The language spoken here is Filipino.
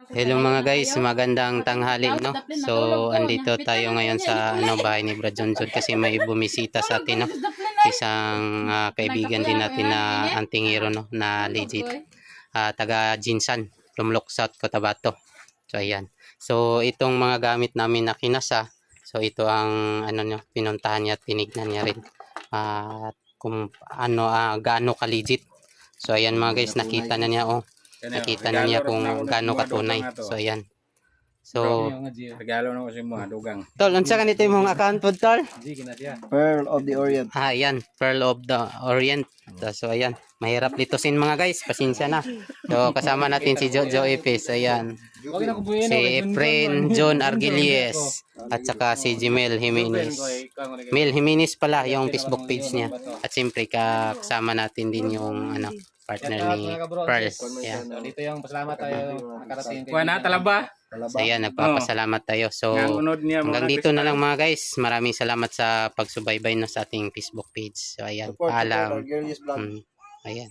Hello mga guys, magandang tanghali no. So andito tayo ngayon sa bahay ni Brad Johnson kasi may bumisita sa atin no. Isang kaibigan din natin na antingero no na legit. Taga Jinsan, Tumlok South, Cotabato. So ayan. So itong mga gamit namin na kinasa. So ito ang pinuntahan niya at tinignan niya rin. Kung gaano ka legit. So ayan mga guys, nakita na niya nakita na niya kung gaano katunay. So ayan. So regalo na ko sa mga dugang. Tol, unsa kanito imong account pod tol? Pearl of the Orient. Ayan, Pearl of the Orient. So ayan, mahirap litusin mga guys, pasensya na. So kasama natin si Jojo Epes, ayan. Si Efren John Argilies at saka si Jimel Jimenez. Mel Jimenez pala yung Facebook page niya. At siyempre kasama natin din yung partner ni Pearl. Yeah. Dito yung pasalamat tayo nakarating. Kuha na talaba. So yan, nagpapasalamat tayo. So hanggang dito na lang mga guys. Maraming salamat sa pagsubaybay sa ating Facebook page. So ayan, paalam. Ayan.